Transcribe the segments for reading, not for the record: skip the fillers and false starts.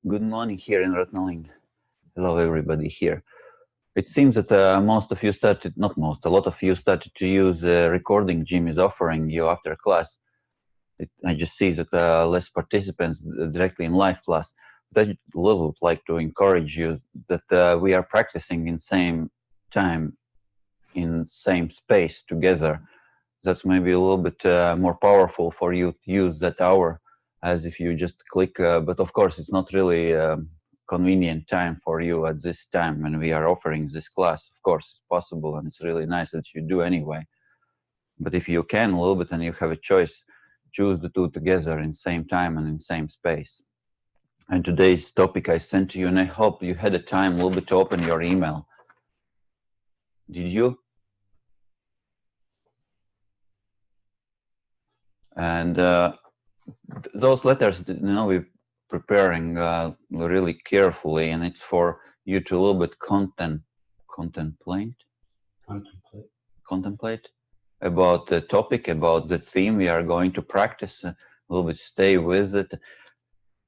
Good morning here in Ratna, Ling. Hello, everybody here. It seems that most of you started, not most, a lot of you started to use recording Jim is offering you after class. I just see that less participants directly in live class. But I would like to encourage you that we are practicing in same time, in same space together. That's maybe a little bit more powerful for you to use that hour as if you just click. But of course, it's not really convenient time for you at this time when we are offering this class. Of course, it's possible and it's really nice that you do anyway. But if you can a little bit and you have a choice, choose the two together in same time and in same space. And today's topic I sent to you, and I hope you had a time a little bit to open your email. Did you? And those letters, we're preparing really carefully, and it's for you to a little bit contemplate about the topic, about the theme we are going to practice, a little bit stay with it.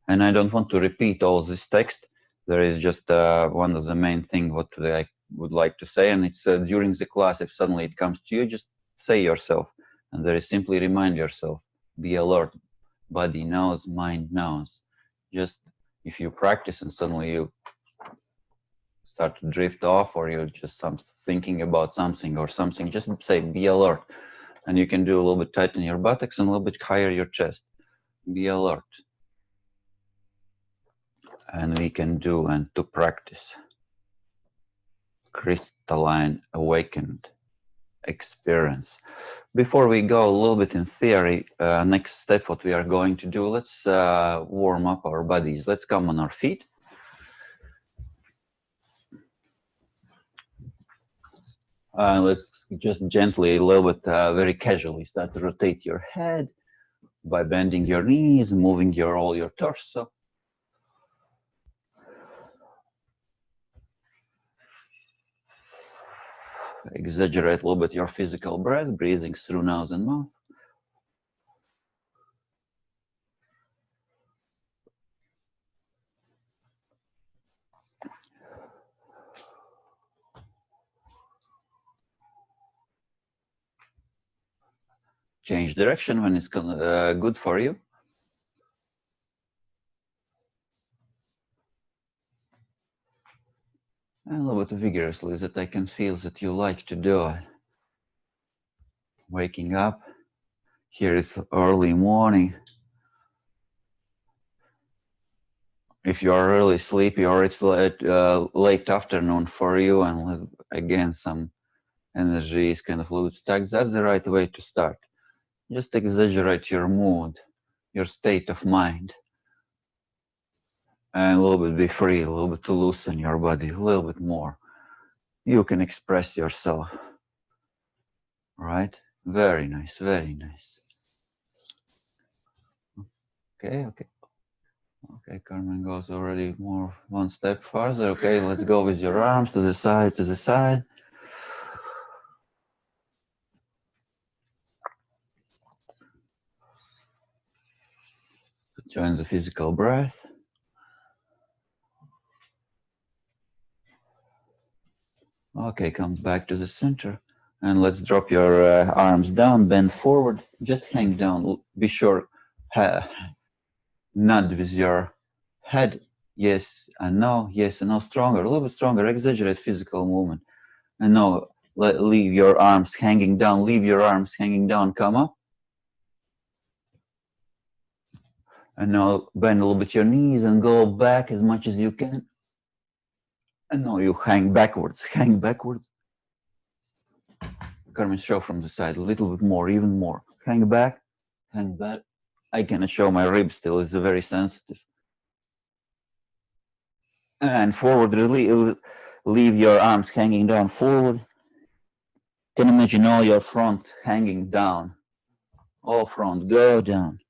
And I don't want to repeat all this text. There is just one of the main things what I would like to say, and it's during the class, if suddenly it comes to you, just say yourself, and there is simply remind yourself, be alert. Body knows, mind knows. Just if you practice and suddenly you start to drift off, or you're just thinking about something or something, just say be alert. And you can do a little bit tighten your buttocks and a little bit higher your chest. Be alert. And we can do and to practice crystalline awakened experience. Before we go a little bit in theory, next step what we are going to do, let's warm up our bodies. Let's come on our feet. Let's just gently, a little bit, very casually start to rotate your head by bending your knees, moving all your torso. Exaggerate a little bit your physical breath, breathing through nose and mouth. Change direction when it's good for you. And a little bit vigorously that I can feel that you like to do it. Waking up. Here is early morning. If you are really sleepy or it's late afternoon for you, and again some energy is kind of a little stuck, that's the right way to start. Just exaggerate your mood, your state of mind, and a little bit be free, a little bit to loosen your body, a little bit more. You can express yourself. Right? Very nice, very nice. Okay. Okay, Carmen goes already one step farther. Okay, let's go with your arms to the side, to the side. Join the physical breath. Okay, come back to the center. And let's drop your arms down, bend forward, just hang down. Be sure, nod with your head. Yes and no, yes and no, stronger, a little bit stronger, exaggerate physical movement. And no, leave your arms hanging down, leave your arms hanging down, come up. And now bend a little bit your knees and go back as much as you can. And now you hang backwards, hang backwards. Carmen, show from the side, a little bit more, even more. Hang back, hang back. I cannot show my ribs still, it's very sensitive. And forward, really leave your arms hanging down forward. Can you imagine all your front hanging down? All front, go down.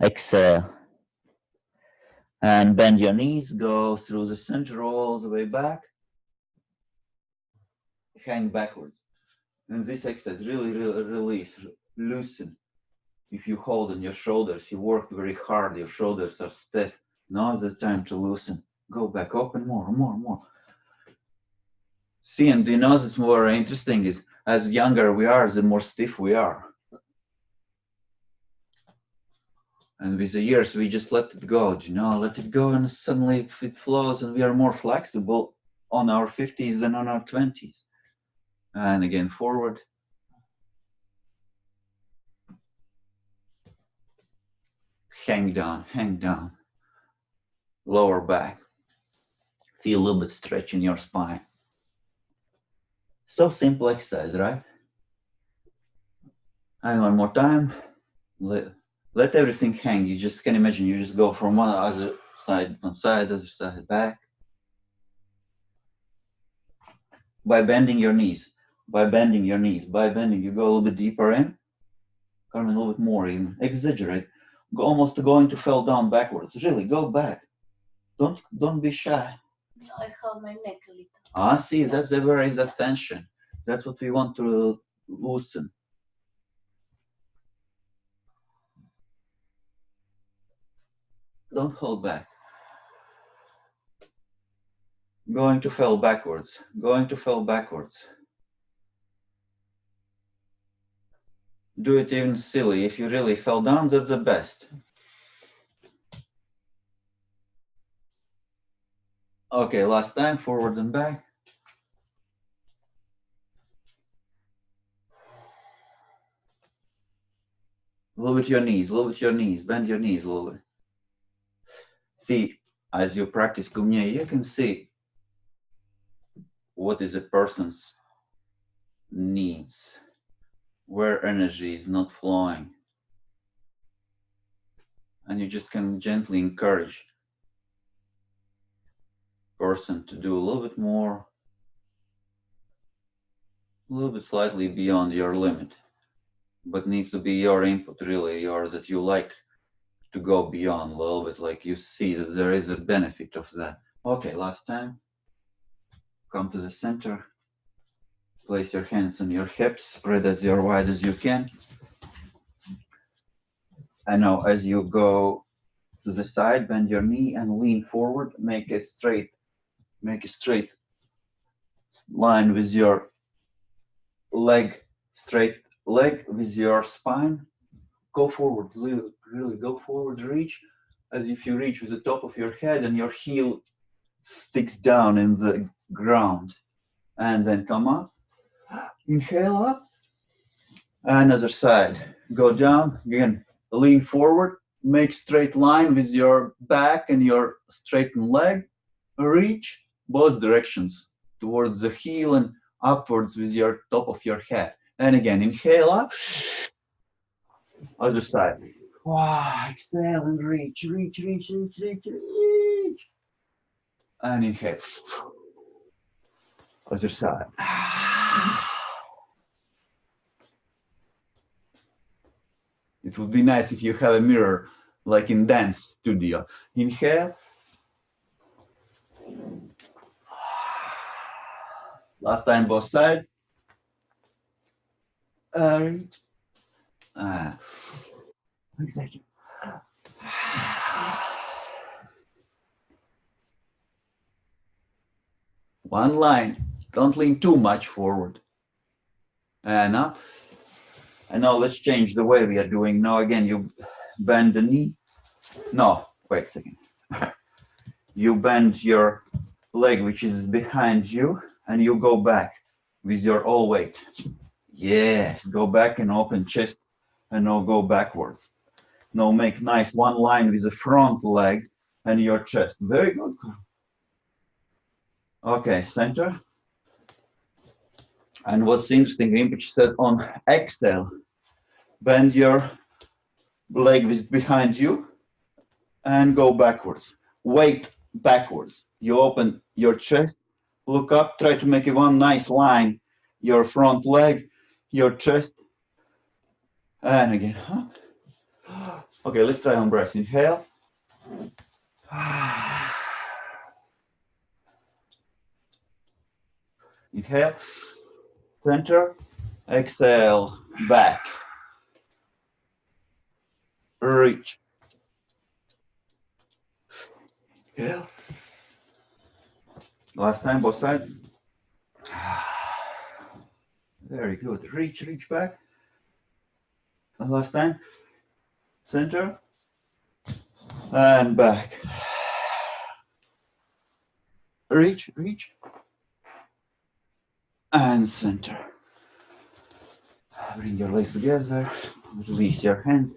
Exhale. And bend your knees, go through the center all the way back. Hang backwards. And this exercise, really release, loosen. If you hold on your shoulders, you worked very hard, your shoulders are stiff. Now is the time to loosen. Go back, open more, more, more. See, and you know what's more interesting is as younger we are, the more stiff we are. And with the years, we just let it go, you know, let it go, and suddenly it flows, and we are more flexible on our 50s than on our 20s. And again, forward. Hang down. Lower back. Feel a little bit stretch in your spine. So simple exercise, right? And one more time. Let everything hang. You just can imagine you just go from one side, other side, back. By bending your knees, you go a little bit deeper in, come a little bit more in, exaggerate, almost going to fall down backwards. Really, go back. Don't be shy. No, I hold my neck a little. See, that's where is that tension. That's what we want to loosen. Don't hold back. Going to fall backwards. Do it even silly. If you really fell down, that's the best. Okay, last time, forward and back. A little bit your knees, bend your knees a little bit. See, as you practice Kum Nye, you can see what is a person's needs, where energy is not flowing. And you just can gently encourage person to do a little bit more, a little bit slightly beyond your limit, but needs to be your input, really, yours, that you like to go beyond a little bit, like you see that there is a benefit of that. Okay, last time. Come to the center. Place your hands on your hips, spread as wide as you can. And now as you go to the side, bend your knee and lean forward. Make a straight line with your leg, straight leg with your spine. Go forward, really go forward, reach as if you reach with the top of your head and your heel sticks down in the ground. And then come up, inhale up, and other side. Go down, again, lean forward, make straight line with your back and your straightened leg, reach both directions towards the heel and upwards with your top of your head. And again, inhale up, other side. Wow, exhale and reach. And inhale. Other side. It would be nice if you have a mirror like in dance studio. Inhale. Last time both sides. Reach. Exactly. One line. Don't lean too much forward. And up. And now let's change the way we are doing. Now again, you bend the knee. No, wait a second. You bend your leg, which is behind you, and you go back with your all weight. Yes, go back and open chest, and now go backwards. Now make nice one line with the front leg and your chest. Very good. Okay, center. And what's interesting, Rinpoche says on exhale, bend your leg with behind you and go backwards. Weight backwards. You open your chest, look up, try to make one nice line. Your front leg, your chest, and again up. Okay, let's try on breath. Inhale. Inhale. Center. Exhale. Back. reach. Yeah. Last time, both sides. Very good. Reach back. And last time. Center. And back. Reach. And center. Bring your legs together. Release your hands.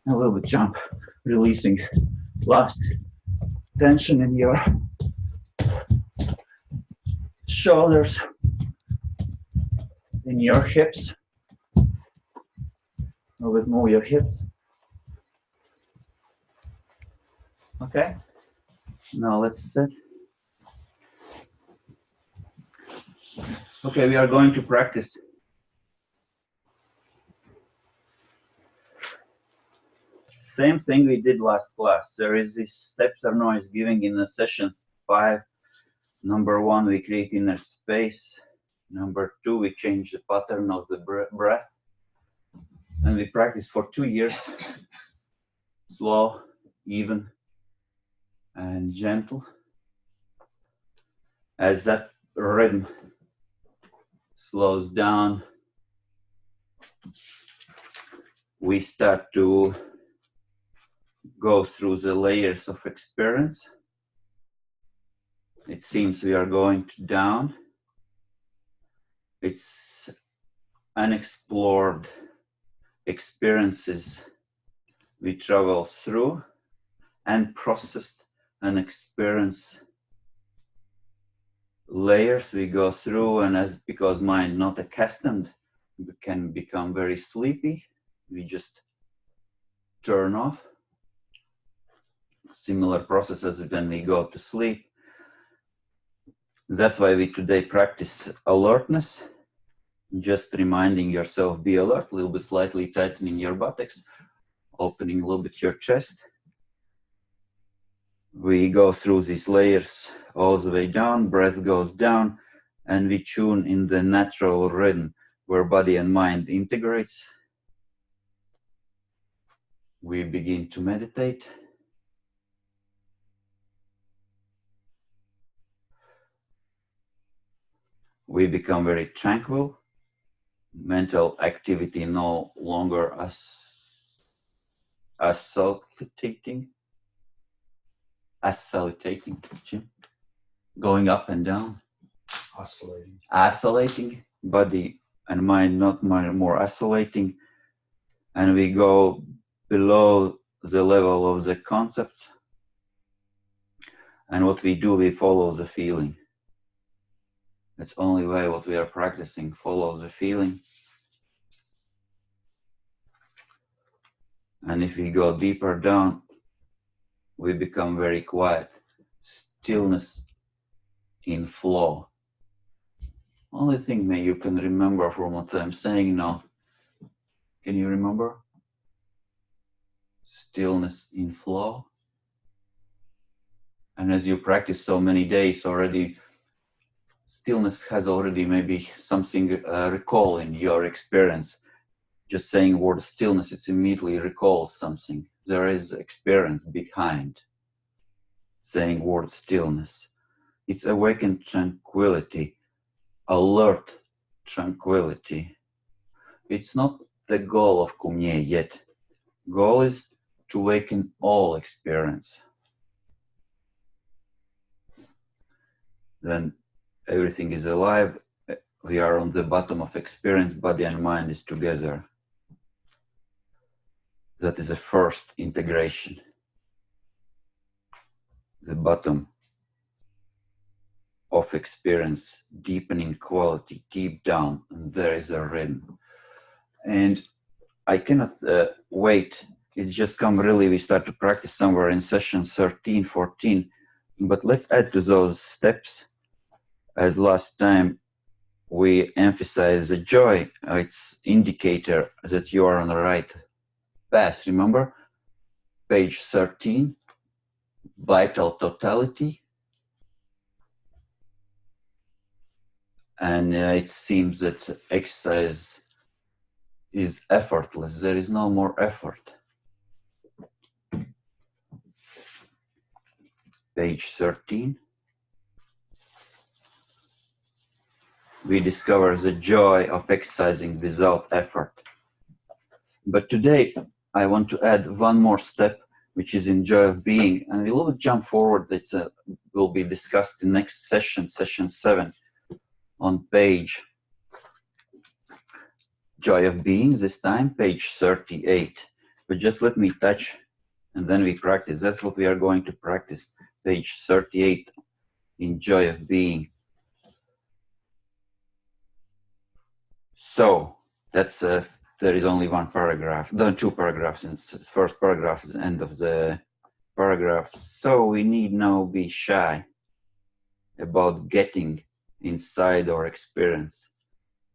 And a little bit jump. Releasing last tension in your shoulders, in your hips. A little bit move your hips. Okay. Now let's sit. Okay, we are going to practice. Same thing we did last class. There is this steps Arno is giving in the session 5. Number 1, we create inner space. Number 2, we change the pattern of the breath. And we practice for 2 years. Slow, even, and gentle. As that rhythm slows down, we start to go through the layers of experience. It seems we are going down. It's unexplored experiences we travel through, and processed and experienced layers we go through, and as because mind not accustomed, we can become very sleepy. We just turn off. Similar processes when we go to sleep. That's why we today practice alertness. Just reminding yourself, be alert, a little bit slightly tightening your buttocks, opening a little bit your chest. We go through these layers all the way down, breath goes down, and we tune in the natural rhythm where body and mind integrates. We begin to meditate. We become very tranquil. Mental activity no longer oscillating, going up and down, oscillating, body and mind not more oscillating, and we go below the level of the concepts, and what we do, we follow the feeling. That's the only way what we are practicing, follow the feeling. And if we go deeper down, we become very quiet. Stillness in flow. Only thing you can remember from what I'm saying now. Can you remember? Stillness in flow. And as you practice so many days already, stillness has already maybe something recall in your experience. Just saying word stillness, it immediately recalls something. There is experience behind saying word stillness. It's awakened tranquility, alert tranquility. It's not the goal of Kum Nye yet. Goal is to awaken all experience. Then everything is alive. We are on the bottom of experience, body and mind is together. That is the first integration. The bottom of experience, deepening quality, deep down, and there is a rhythm. And I cannot wait. It's just come really, we start to practice somewhere in session 13, 14. But let's add to those steps. As last time, we emphasize the joy. It's indicator that you are on the right path. Remember, page 13, vital totality. And it seems that exercise is effortless. There is no more effort. page 13. We discover the joy of exercising without effort. But today, I want to add one more step, which is in joy of being, and we will jump forward. That will be discussed in next session, session 7, on page joy of being, this time page 38. But just let me touch, and then we practice. That's what we are going to practice, page 38 in joy of being. So that's there is only one paragraph, no, 2 paragraphs. And the first paragraph is the end of the paragraph. So we need not be shy about getting inside our experience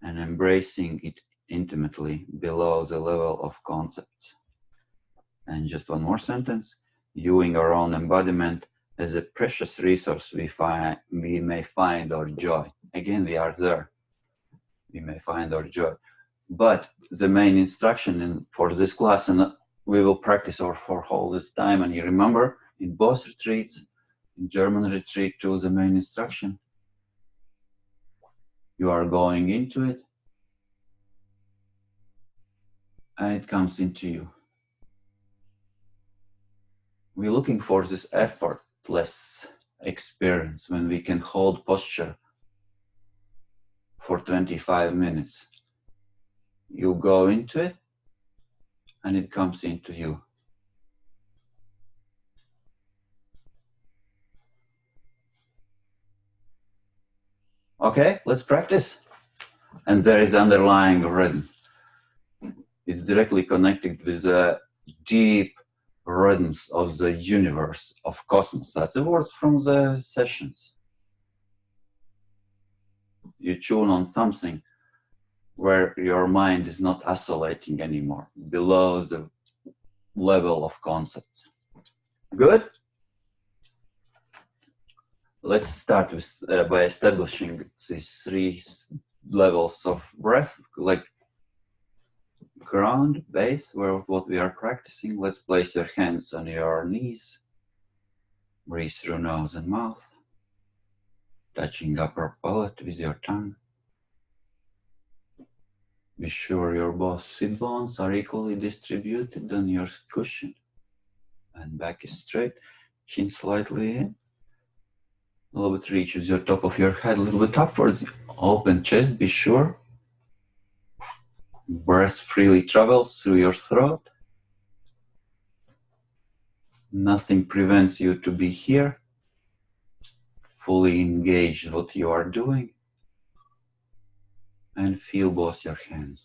and embracing it intimately below the level of concepts. And just one more sentence, viewing our own embodiment as a precious resource, we may find our joy. Again, we are there. We may find our joy. But the main instruction for this class, and we will practice for all this time, and you remember in both retreats, in German retreat too, the main instruction, you are going into it, and it comes into you. We're looking for this effortless experience when we can hold posture for 25 minutes. You go into it, and it comes into you. Okay, let's practice. And there is underlying rhythm. It's directly connected with the deep rhythms of the universe, of cosmos. That's the words from the sessions. You tune on something where your mind is not oscillating anymore, below the level of concepts. Good? Let's start with by establishing these 3 levels of breath, like ground, base, where what we are practicing. Let's place your hands on your knees. Breathe through nose and mouth, touching upper palate with your tongue. Be sure your both sit bones are equally distributed on your cushion. And back is straight, chin slightly in. A little bit reach with your top of your head, a little bit upwards. Open chest, be sure. Breath freely travels through your throat. Nothing prevents you to be here. Fully engage what you are doing. And feel both your hands.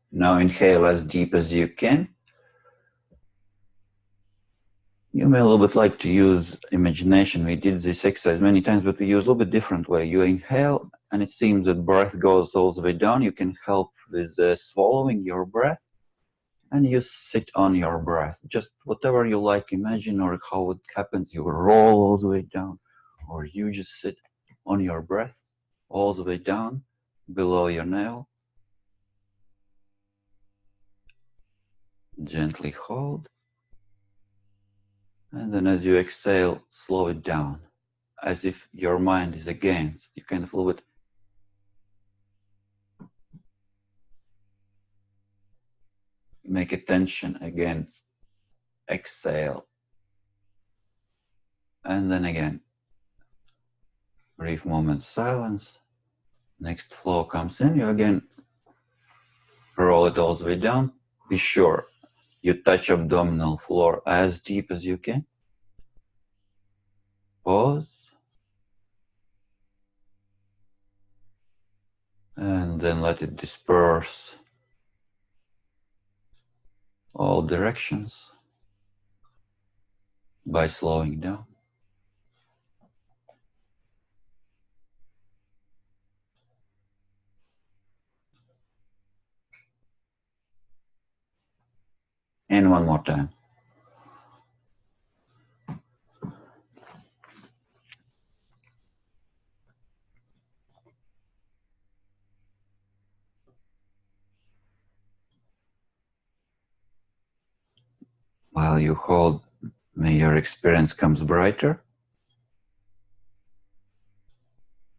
Now inhale as deep as you can. You may a little bit like to use imagination. We did this exercise many times, but we use a little bit different way. You inhale, and it seems that breath goes all the way down. You can help with swallowing your breath, and you sit on your breath. Just whatever you like, imagine, or how it happens. You roll all the way down, or you just sit on your breath all the way down below your navel. Gently hold. And then as you exhale, slow it down, as if your mind is against. You kind of a little bit make a tension against. Exhale. And then again. Brief moment silence. Next flow comes in. You again roll it all the way down. Be sure you touch abdominal floor as deep as you can. Pause. And then let it disperse all directions by slowing down. And one more time. While you hold, may your experience comes brighter.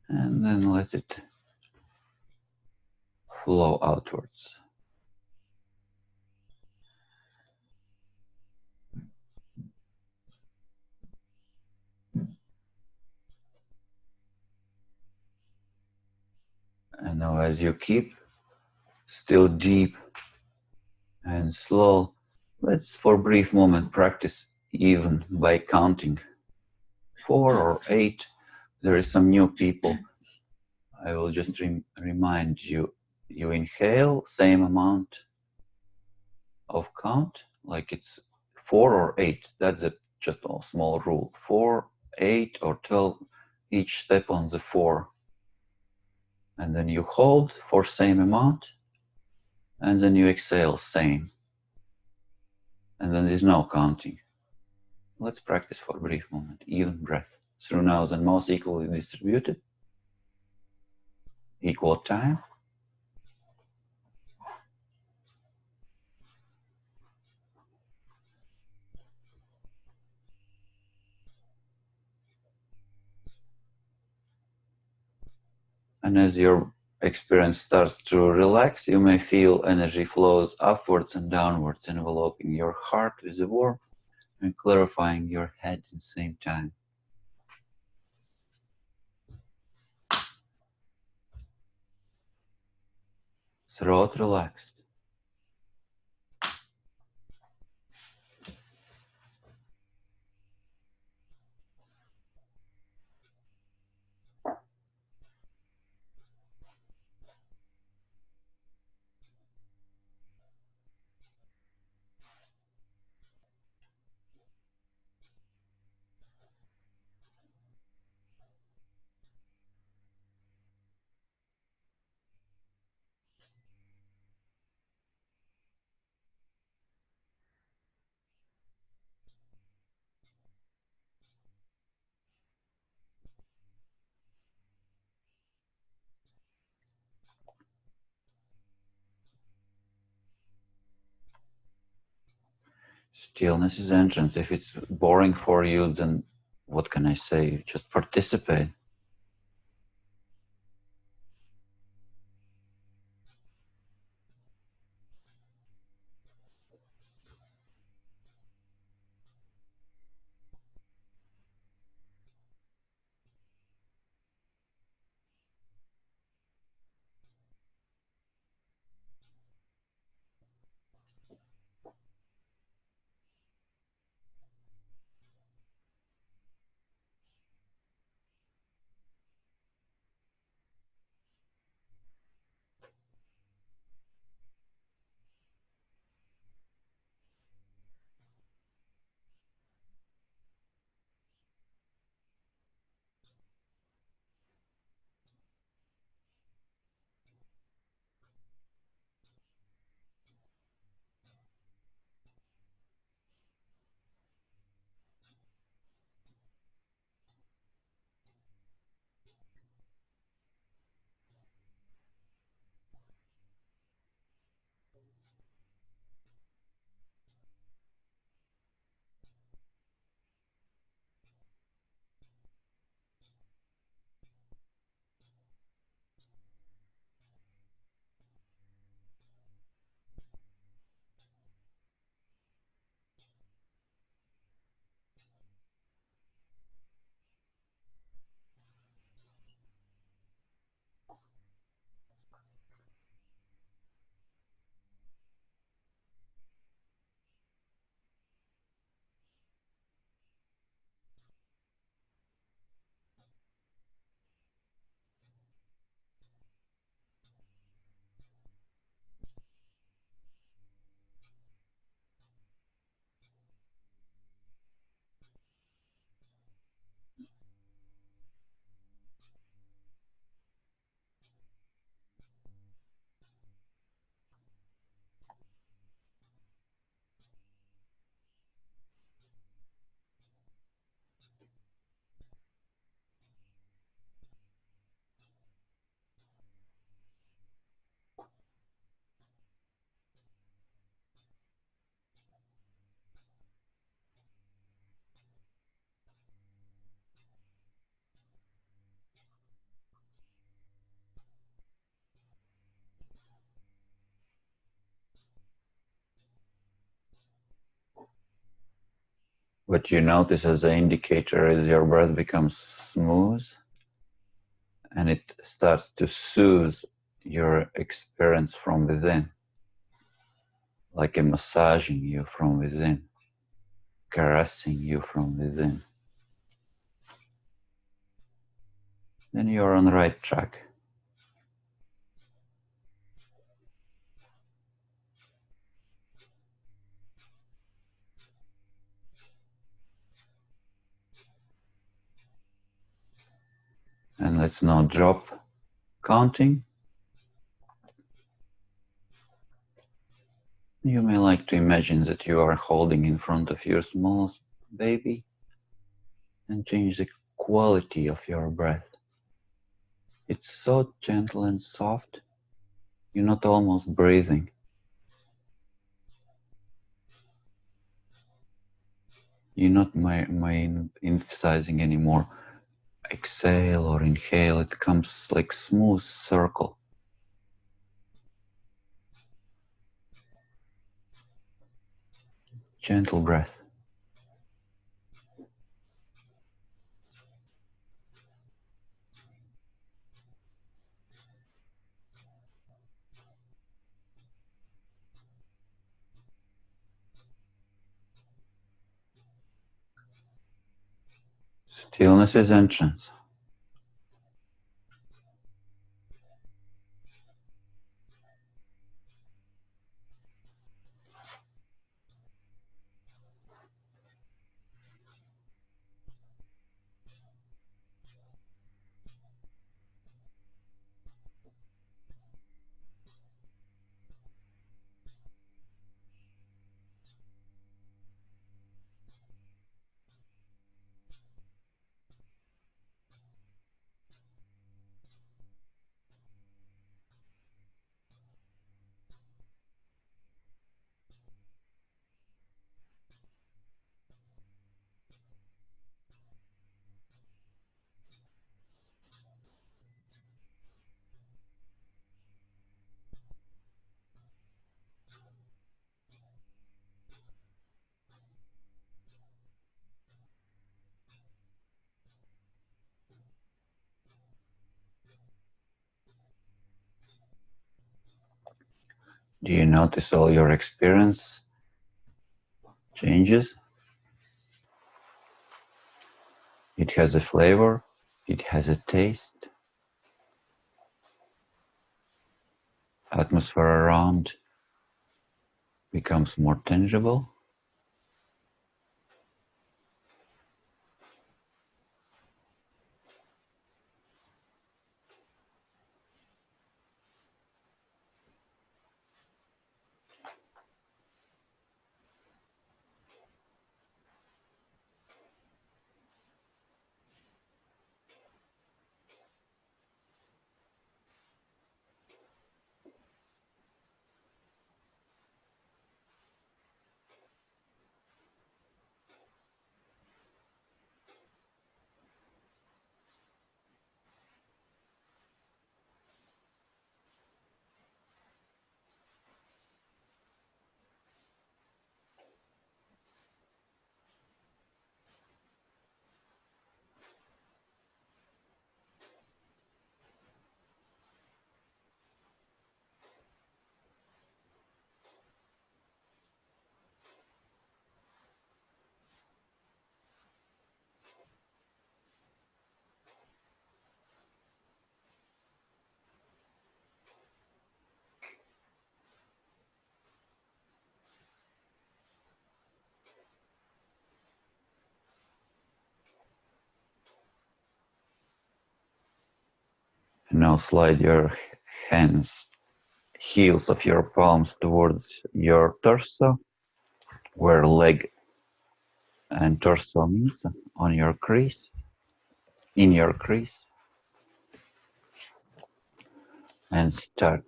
And then let it flow outwards. And now as you keep still deep and slow, let's for a brief moment practice even by counting 4 or 8. There is some new people. I will just remind you, you inhale same amount of count, like it's 4 or 8. That's just a small rule. 4, 8 or 12, each step on the 4. And then you hold for same amount, and then you exhale same. And then there's no counting. Let's practice for a brief moment. Even breath. Through nose and mouth equally distributed. Equal time. And as your experience starts to relax, you may feel energy flows upwards and downwards, enveloping your heart with a warmth and clarifying your head at the same time. Throat relaxed. Stillness is entrance. If it's boring for you, then what can I say? Just participate. What you notice as an indicator is your breath becomes smooth and it starts to soothe your experience from within, like a massaging you from within, caressing you from within. Then you're on the right track. And let's now drop counting. You may like to imagine that you are holding in front of your smallest baby and change the quality of your breath. It's so gentle and soft, you're not almost breathing. You're not emphasizing anymore exhale or inhale, it comes like smooth circle. Gentle breath. Stillness is entrance. Do you notice all your experience changes? It has a flavor, it has a taste. Atmosphere around becomes more tangible. And now slide your hands, heels of your palms towards your torso, where leg and torso meet on your crease, in your crease. And start,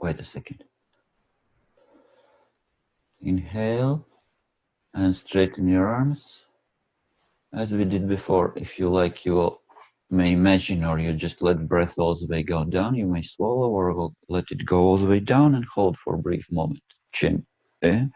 wait a second. Inhale and straighten your arms. As we did before, if you like, you may imagine or you just let breath all the way go down. You may swallow or let it go all the way down and hold for a brief moment. Chin in.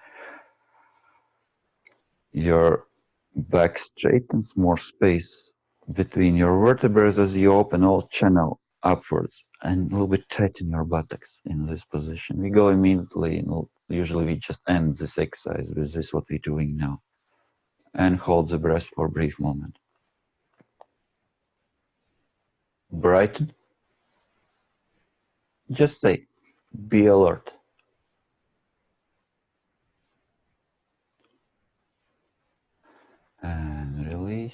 Your back straightens, more space between your vertebrae as you open all channel upwards and a little bit tighten your buttocks in this position. We go immediately, usually we just end this exercise with this, what we're doing now. And hold the breath for a brief moment. Brighten. Just say, be alert. And release.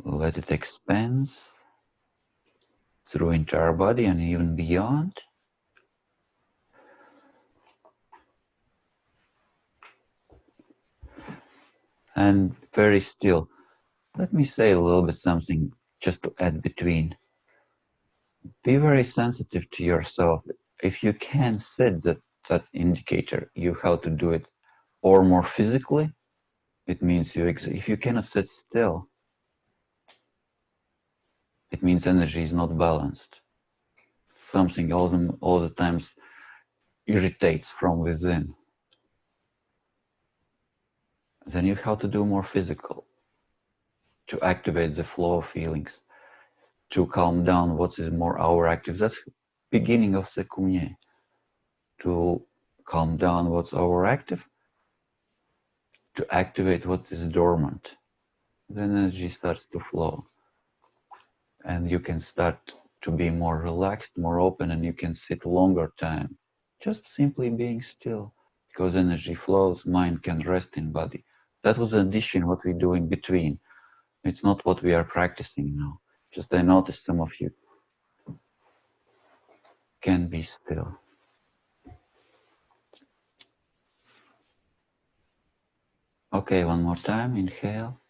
Let it expand through entire body and even beyond. And very still. Let me say a little bit something just to add between. Be very sensitive to yourself. If you can set that indicator, you how to do it, or more physically, it means if you cannot sit still, it means energy is not balanced. Something all the times irritates from within. Then you have to do more physical to activate the flow of feelings, to calm down what is more overactive. That's beginning of the Kum Nye. To calm down what's overactive, to activate what is dormant. The energy starts to flow. And you can start to be more relaxed, more open, and you can sit longer time. Just simply being still. Because energy flows, mind can rest in body. That was an addition what we do in between. It's not what we are practicing now. Just I noticed some of you can be still. Okay, one more time. Inhale.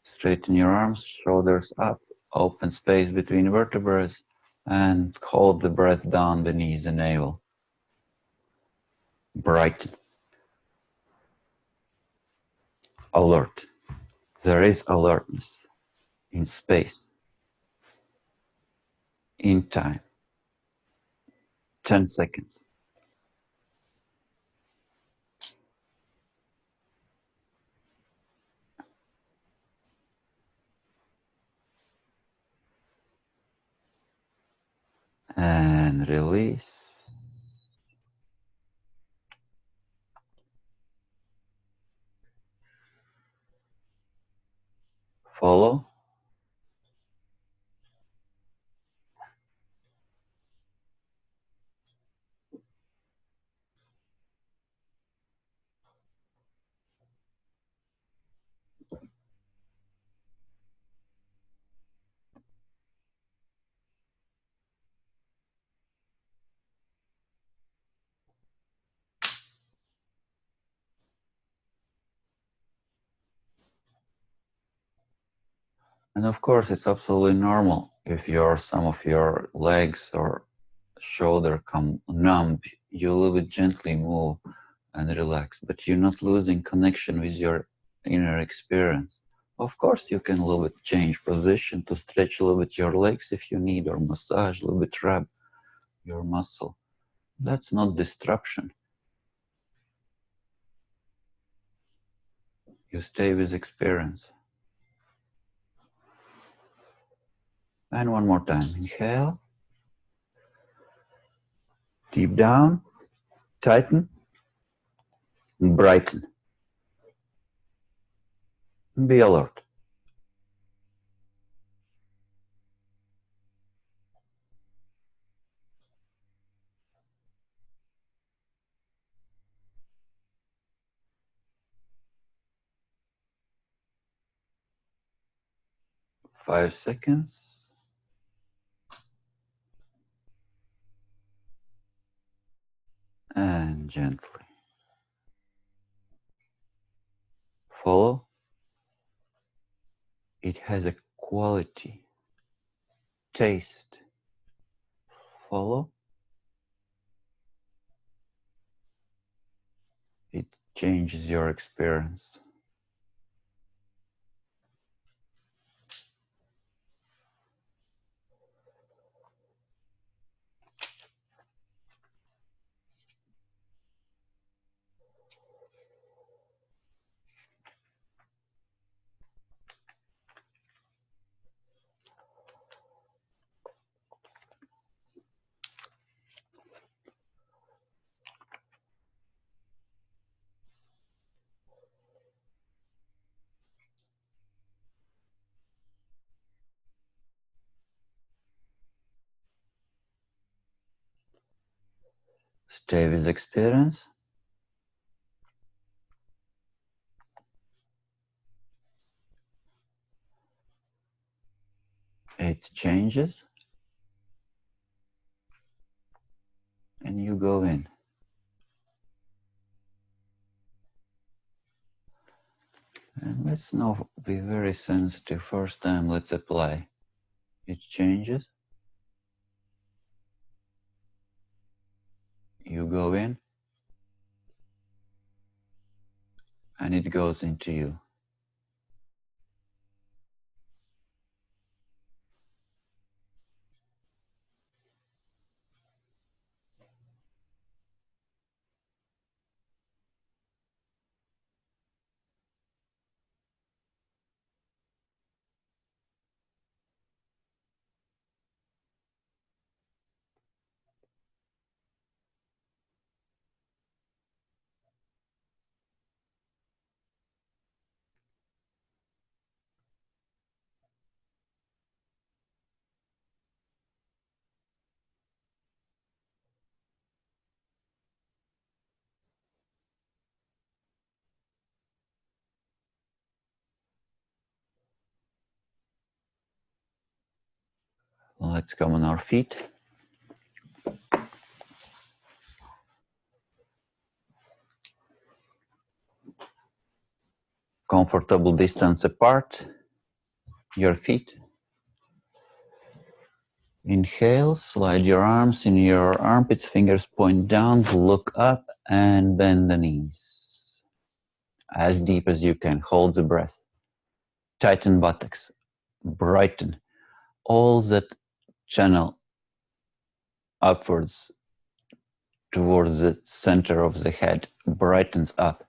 Straighten your arms, shoulders up, open space between vertebrae, and hold the breath down beneath the navel. Brighten. Alert. There is alertness in space, in time. 10 seconds. And release. Follow. And of course, it's absolutely normal if some of your legs or shoulder come numb, you a little bit gently move and relax, but you're not losing connection with your inner experience. Of course, you can a little bit change position to stretch a little bit your legs if you need, or massage, a little bit rub your muscle. That's not disruption. You stay with experience. And one more time. Inhale. Deep down. Tighten. And brighten. And be alert. Five seconds. And gently. Follow. It has a quality. Taste. Follow. It changes your experience. Stay with experience. It changes. And you go in. And let's now be very sensitive. First time, let's apply. It changes. You go in. And it goes into you. Let's come on our feet. Comfortable distance apart, your feet. Inhale, slide your arms in your armpits, fingers point down, look up and bend the knees. As deep as you can, hold the breath. Tighten buttocks, brighten. All that channel upwards towards the center of the head brightens up.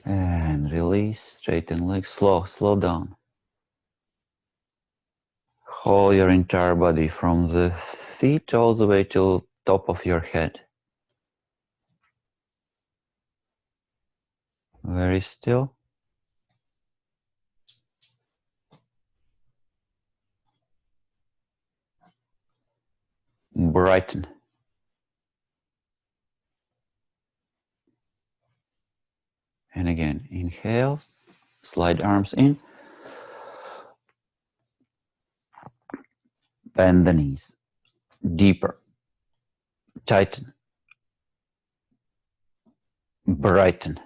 And release, straighten legs, slow down. Hold your entire body from the feet all the way to top of your head. Very still. Brighten. And again, inhale, slide arms in, bend the knees, deeper, tighten, brighten,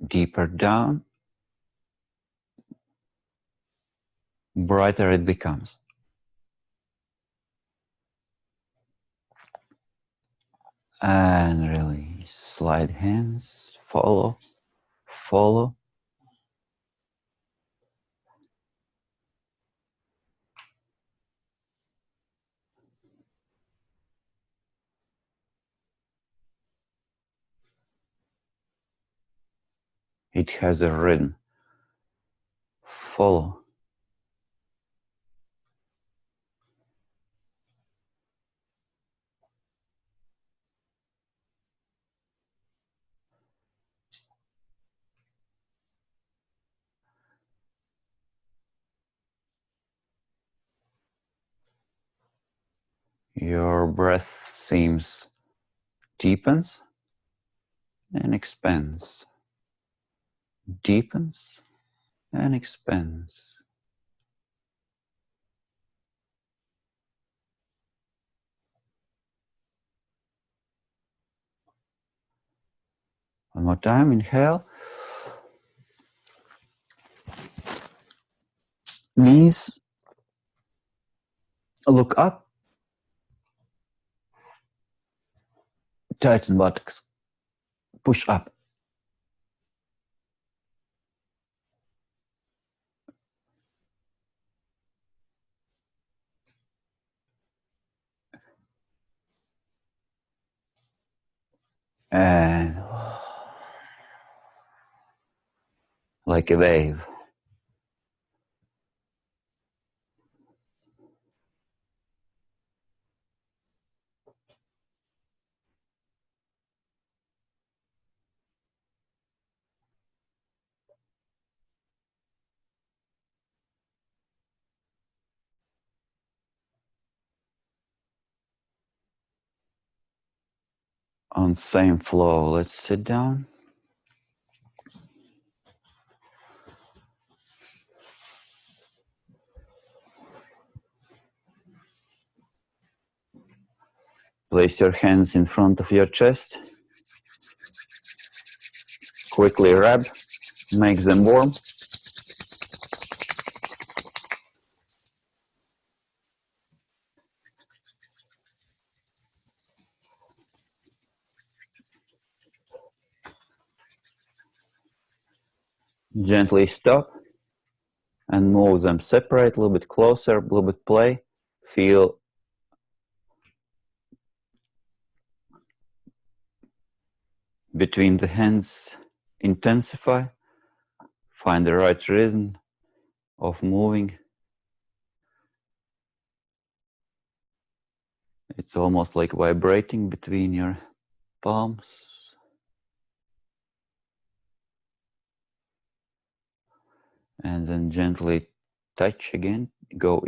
deeper down, brighter it becomes. And release, slide hands, follow. It has a rhythm. Follow. Your breath seems deepens and expands, deepens and expands. One more time, inhale. Knees, look up, tighten buttocks, push up. And like a wave. On same flow, let's sit down. Place your hands in front of your chest. Quickly rub, make them warm. Gently stop and move them separate, a little bit closer, a little bit play. Feel between the hands intensify. Find the right rhythm of moving. It's almost like vibrating between your palms. And then gently touch again, go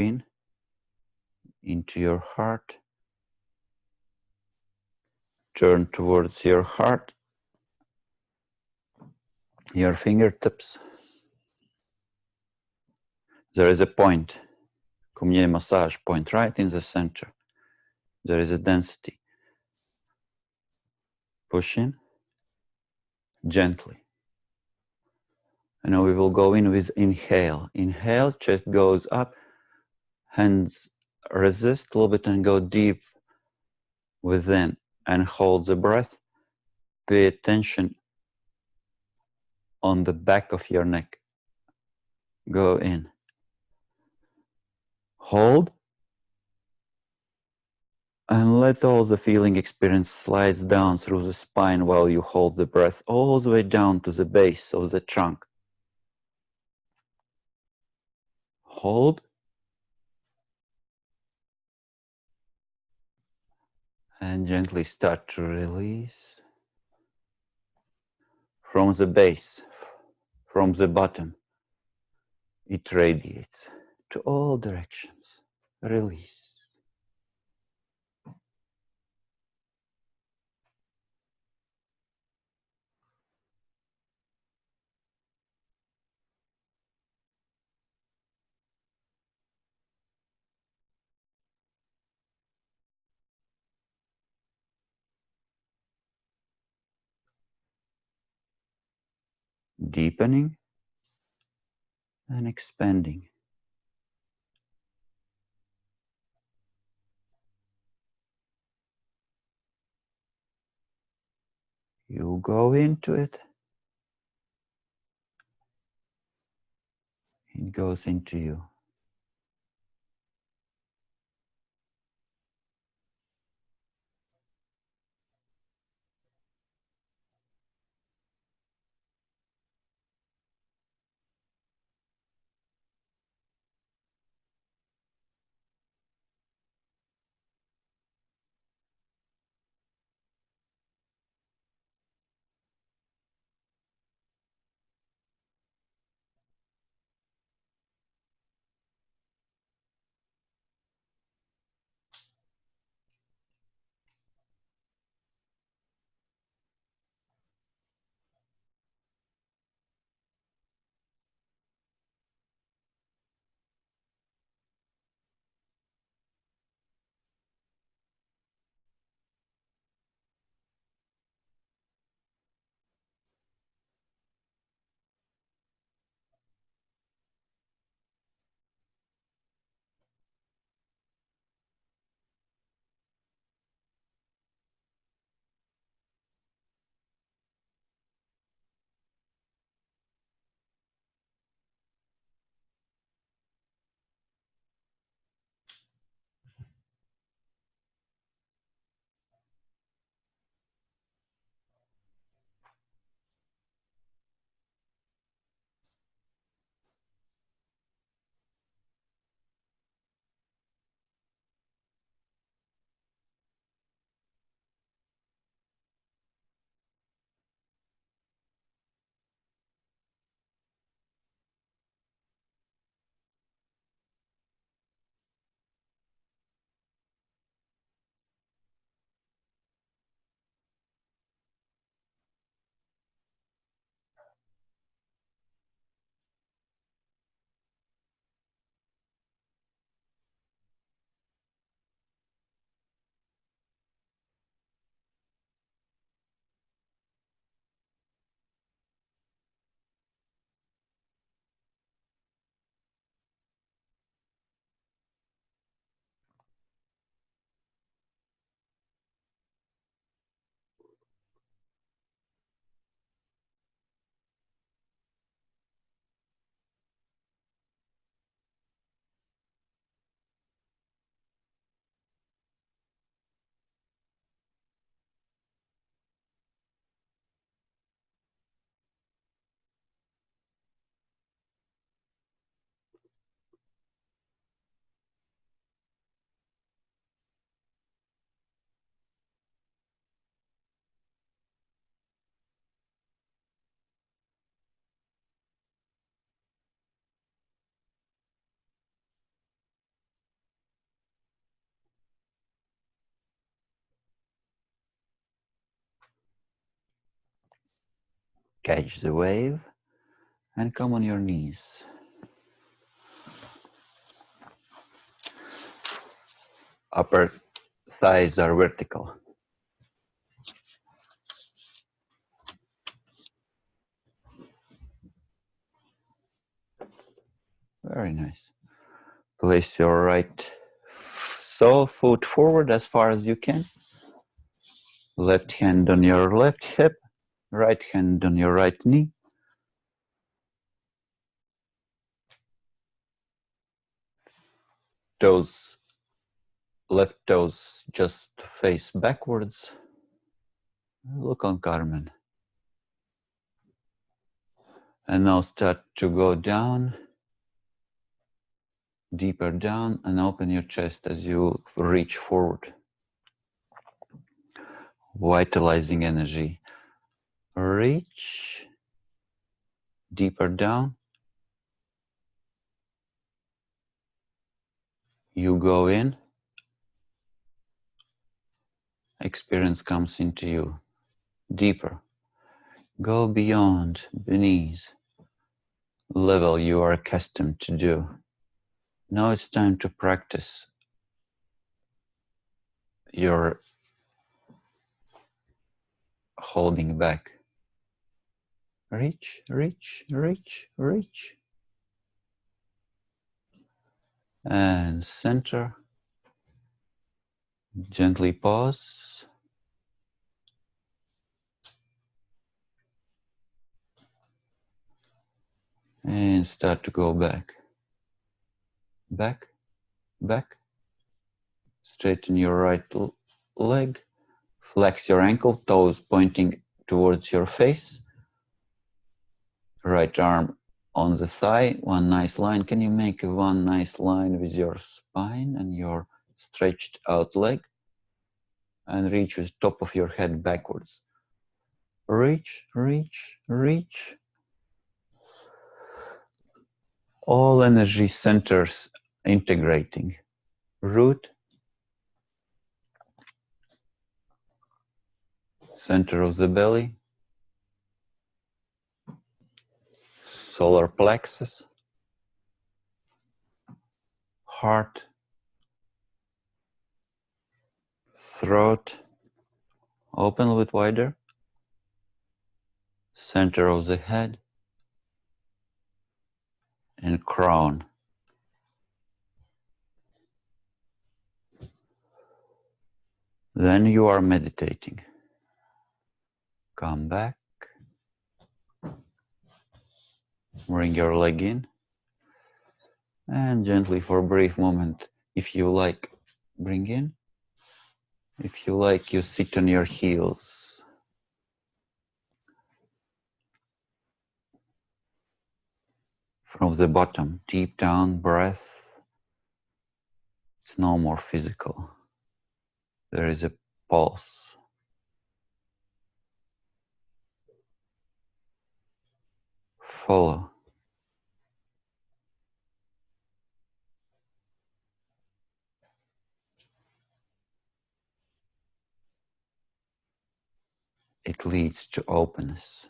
into your heart. Turn towards your heart, your fingertips. There is a point, Kum Nye massage point, right in the center. There is a density. Push in, gently. And now we will go in with inhale. Inhale, chest goes up, hands resist a little bit and go deep within and hold the breath. Pay attention on the back of your neck. Go in. Hold. And let all the feeling experience slides down through the spine while you hold the breath all the way down to the base of the trunk. Hold. And gently start to release. From the base, from the bottom, it radiates to all directions. Release. Deepening and expanding. You go into it. It goes into you. Catch the wave and come on your knees. Upper thighs are vertical. Very nice. Place your right foot forward as far as you can. Left hand on your left hip, right hand on your right knee. Left toes just face backwards. Look on Carmen. And now start to go down, deeper down, and open your chest as you reach forward. Vitalizing energy. Reach deeper down. You go in. Experience comes into you. Deeper. Go beyond, beneath. Level you are accustomed to do. Now it's time to practice your holding back. Reach, reach, reach, reach. And center. Gently pause. And start to go back. Back, back. Straighten your right leg. Flex your ankle, toes pointing towards your face. Right arm on the thigh, one nice line. Can you make one nice line with your spine and your stretched out leg? And reach with top of your head backwards. Reach, reach, reach. All energy centers integrating. Root, center of the belly, solar plexus, heart, throat, open a little bit wider, center of the head, and crown. Then you are meditating. Come back. Bring your leg in. And gently for a brief moment, if you like, bring in. If you like, you sit on your heels. From the bottom, deep down breath. It's no more physical. There is a pulse. Follow. It leads to openness.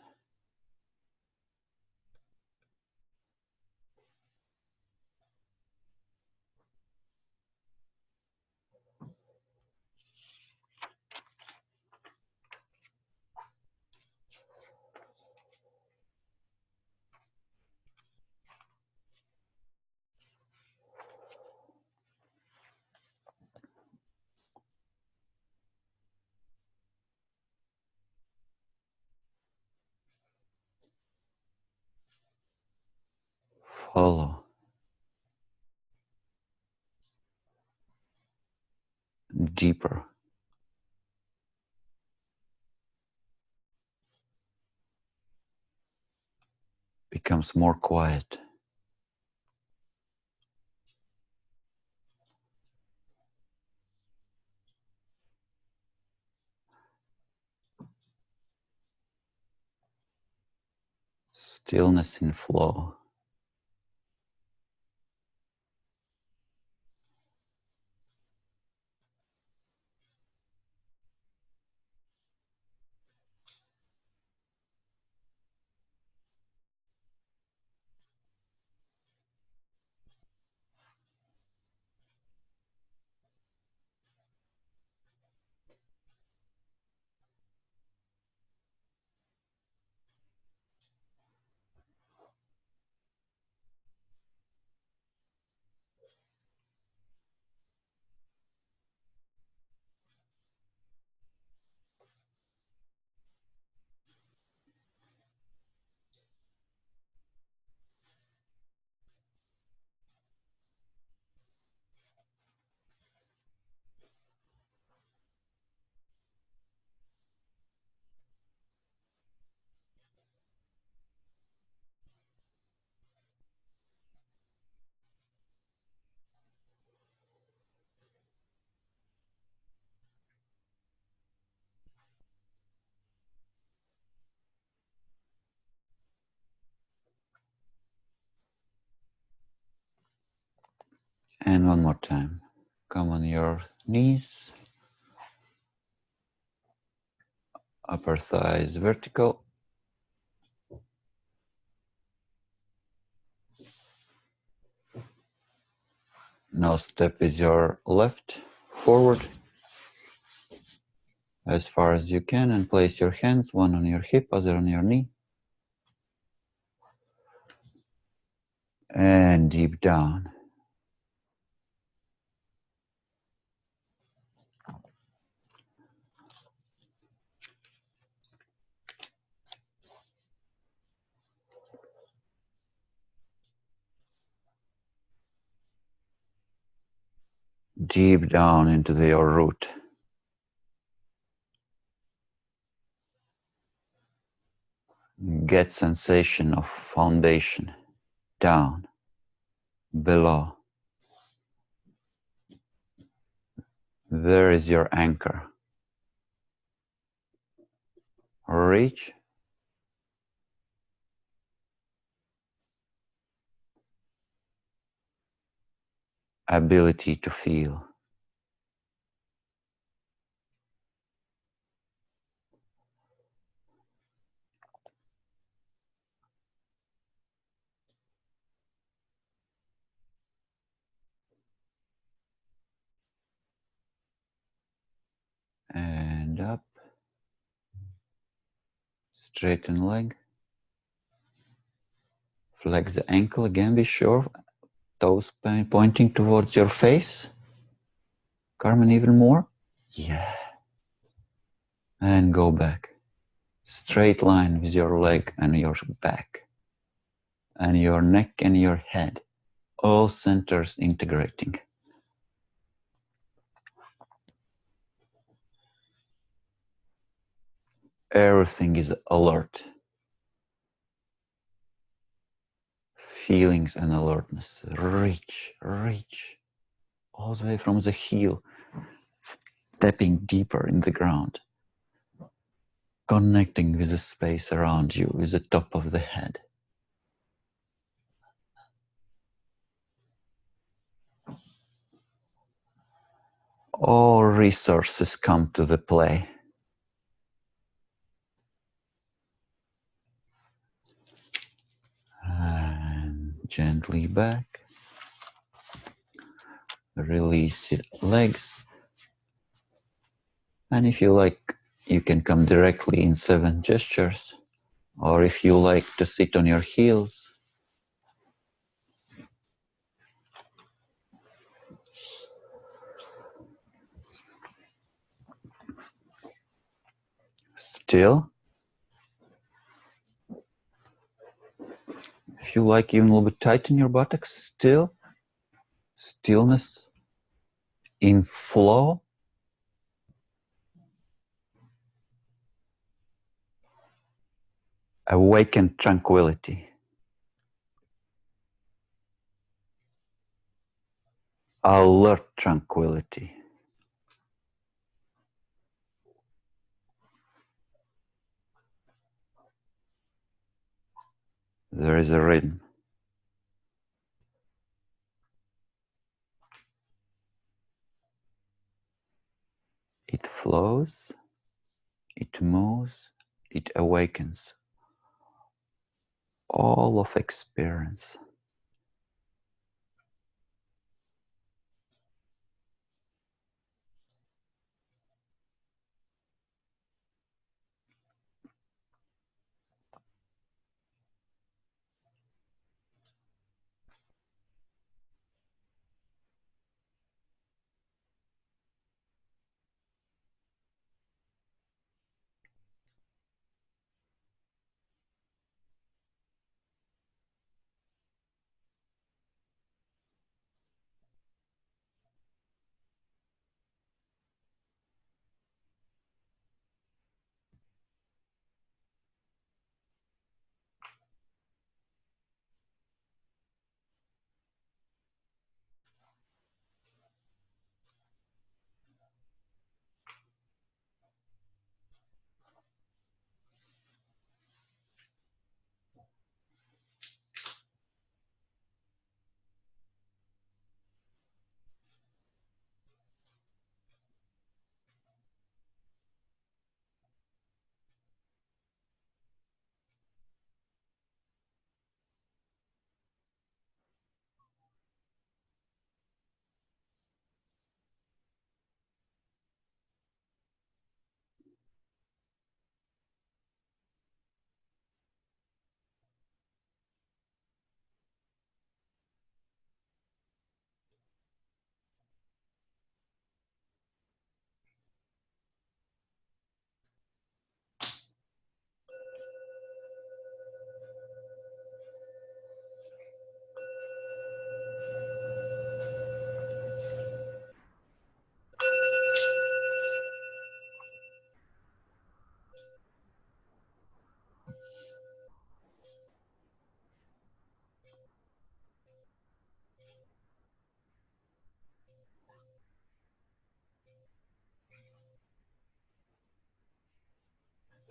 Follow. Deeper. Becomes more quiet. Stillness in flow. And one more time. Come on your knees. Upper thighs vertical. Now step with your left forward as far as you can and place your hands, one on your hip, other on your knee. And deep down. Deep down into your root. Get sensation of foundation, down, below. There is your anchor. Reach. Ability to feel. And up. Straighten leg. Flex the ankle again, be sure. Toes pointing towards your face. Carmen, even more. Yeah. And go back. Straight line with your leg and your back. And your neck and your head. All centers integrating. Everything is alert. Feelings and alertness. Reach, reach. All the way from the heel. Stepping deeper in the ground. Connecting with the space around you, with the top of the head. All resources come to the play. And gently back. Release your legs. And if you like, you can come directly in 7 gestures. Or if you like to sit on your heels. Still. If you like, even a little bit tighten your buttocks. Still. Stillness. In flow. Awakened tranquility. Alert tranquility. There is a rhythm. It flows, it moves, it awakens. All of experience.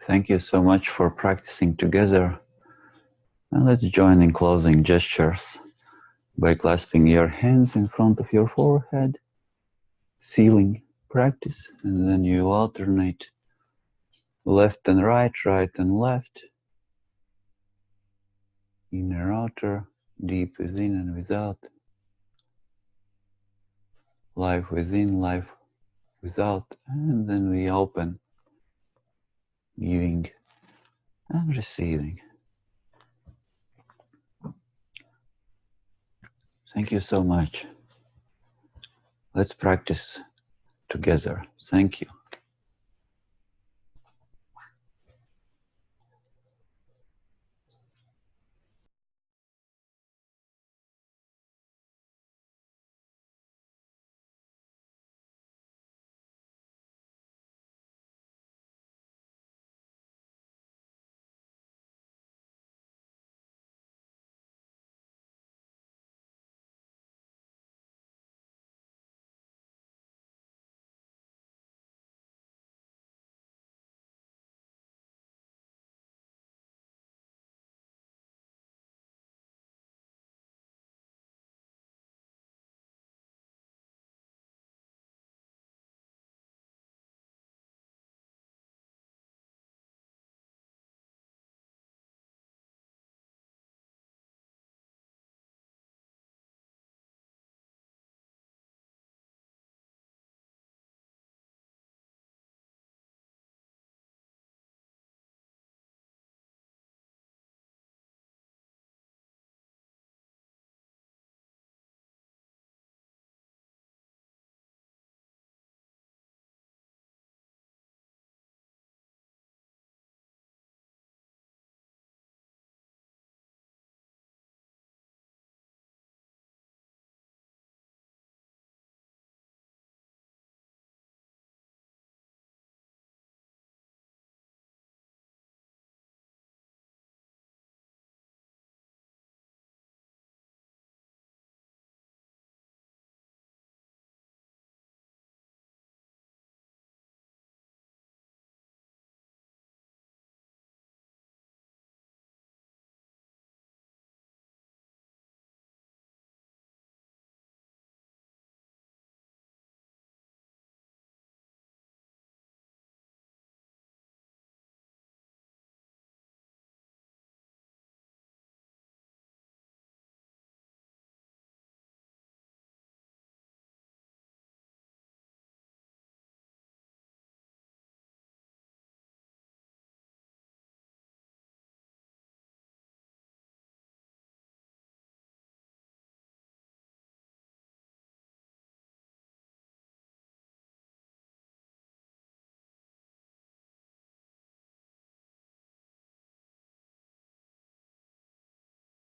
Thank you so much for practicing together. And let's join in closing gestures by clasping your hands in front of your forehead, sealing practice, and then you alternate left and right, right and left, inner outer, deep within and without, life within, life without, and then we open, giving and receiving. Thank you so much. Let's practice together. Thank you.